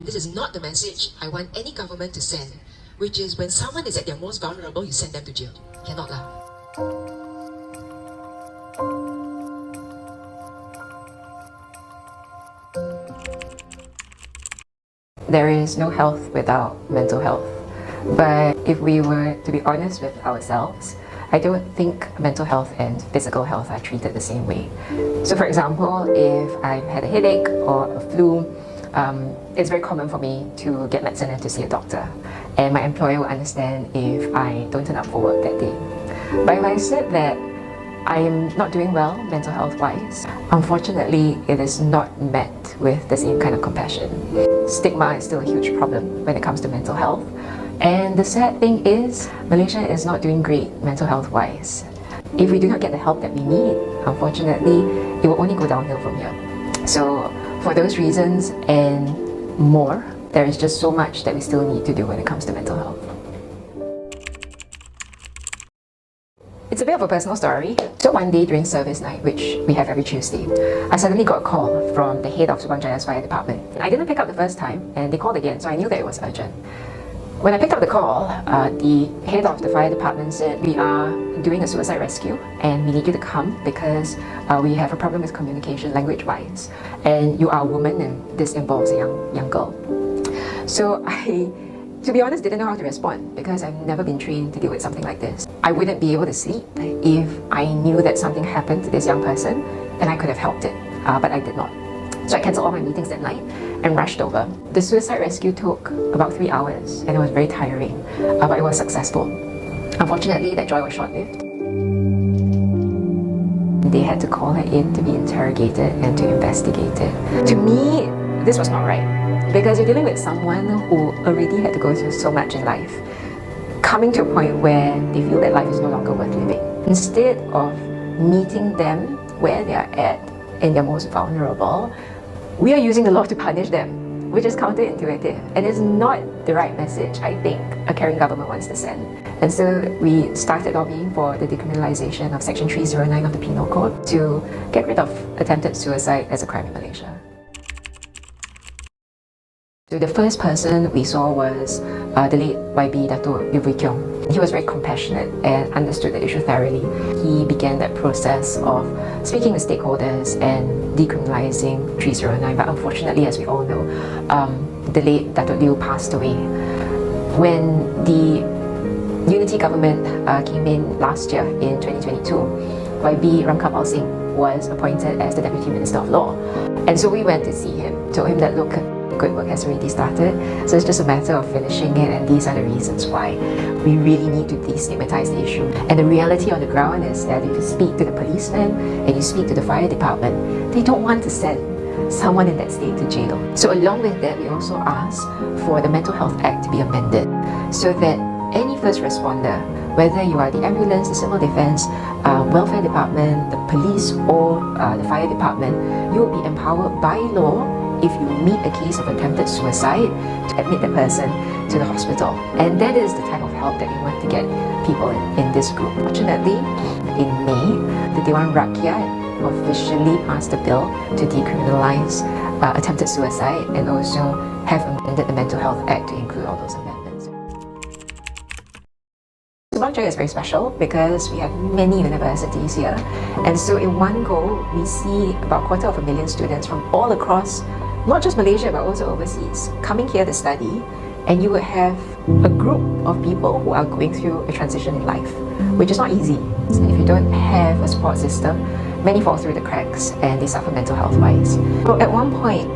This is not the message I want any government to send, which is when someone is at their most vulnerable, you send them to jail. Cannot lah. There is no health without mental health. But if we were to be honest with ourselves, I don't think mental health and physical health are treated the same way. So for example, if I've had a headache or a flu, it's very common for me to get medicine and to see a doctor. And my employer will understand if I don't turn up for work that day. But if I said that I am not doing well mental health wise, unfortunately it is not met with the same kind of compassion. Stigma is still a huge problem when it comes to mental health. And the sad thing is, Malaysia is not doing great mental health wise. If we do not get the help that we need, unfortunately, it will only go downhill from here. So for those reasons and more, there is just so much that we still need to do when it comes to mental health. It's a bit of a personal story. So one day during service night, which we have every Tuesday, I suddenly got a call from the head of Jaya's fire department. I didn't pick up the first time and they called again, so I knew that it was urgent. When I picked up the call, the head of the fire department said, we are doing a suicide rescue and we need you to come because we have a problem with communication language-wise. And you are a woman and this involves a young girl. So I, to be honest, didn't know how to respond because I've never been trained to deal with something like this. I wouldn't be able to sleep if I knew that something happened to this young person and I could have helped it, but I did not. So I cancelled all my meetings that night and rushed over. The suicide rescue took about 3 hours and it was very tiring, but it was successful. Unfortunately, that joy was short-lived. They had to call her in to be interrogated and to investigate it. To me, this was not right because you're dealing with someone who already had to go through so much in life, coming to a point where they feel that life is no longer worth living. Instead of meeting them where they are at and they're most vulnerable, we are using the law to punish them, which is counterintuitive and is not the right message I think a caring government wants to send. And so we started lobbying for the decriminalization of Section 309 of the Penal Code to get rid of attempted suicide as a crime in Malaysia. So the first person we saw was the late YB Dato' Liew Kyong. He was very compassionate and understood the issue thoroughly. He began that process of speaking with stakeholders and decriminalizing 309, but unfortunately, as we all know, the late Dato' Liew passed away. When the unity government came in last year in 2022, YB Ramkapal Singh was appointed as the Deputy Minister of Law. And so we went to see him, told him that, look, good work has already started, so it's just a matter of finishing it, and these are the reasons why we really need to destigmatize the issue. And the reality on the ground is that if you speak to the policemen and you speak to the fire department, they don't want to send someone in that state to jail. So along with that, we also asked for the Mental Health Act to be amended so that any first responder, whether you are the ambulance, the civil defense, welfare department, the police or the fire department, you will be empowered by law if you meet a case of attempted suicide to admit the person to the hospital. And that is the type of help that we want to get people in this group. Fortunately, in May, the Dewan Rakyat officially passed a bill to decriminalize attempted suicide and also have amended the Mental Health Act to include all those amendments. Jaya is very special because we have many universities here, and so in one go we see about 250,000 students from all across not just Malaysia but also overseas coming here to study, and you will have a group of people who are going through a transition in life, which is not easy. So if you don't have a support system, many fall through the cracks and they suffer mental health wise. So at one point,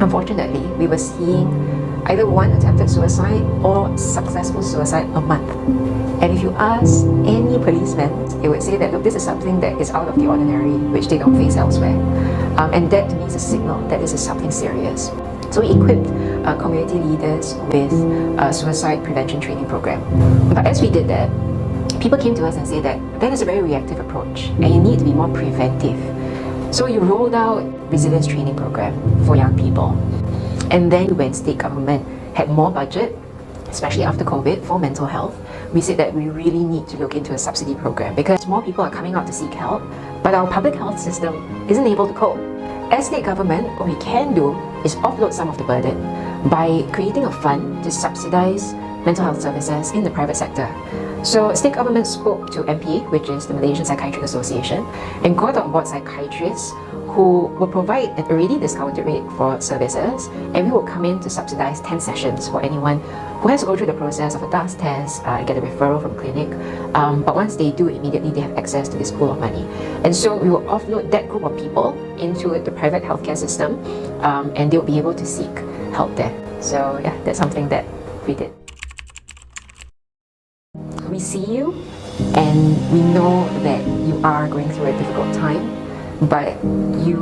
unfortunately, we were seeing either one attempted suicide or successful suicide a month. And if you ask any policeman, they would say that, look, this is something that is out of the ordinary, which they don't face elsewhere. And that to me is a signal that this is something serious. So we equipped community leaders with a suicide prevention training program. But as we did that, people came to us and said that is a very reactive approach and you need to be more preventive. So you rolled out resilience training program for young people. And then when state government had more budget, especially after COVID, for mental health, we said that we really need to look into a subsidy program because more people are coming out to seek help, but our public health system isn't able to cope. As state government, what we can do is offload some of the burden by creating a fund to subsidize mental health services in the private sector. So state government spoke to MPA, which is the Malaysian Psychiatric Association, and got on board psychiatrists who will provide an already discounted rate for services, and we will come in to subsidize 10 sessions for anyone who has to go through the process of a DAS test and get a referral from clinic. But once they do, immediately they have access to this pool of money. And so we will offload that group of people into the private healthcare system, and they'll be able to seek help there. So yeah, that's something that we did. We see you, and we know that you are going through a difficult time, but you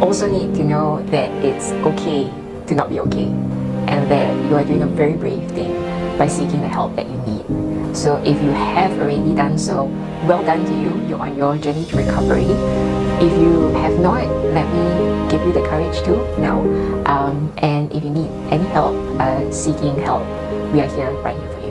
also need to know that it's okay to not be okay, and that you are doing a very brave thing by seeking the help that you need. So if you have already done so, well done to you. You're on your journey to recovery. If you have not, let me give you the courage to now. And if you need any help seeking help, we are here right here for you.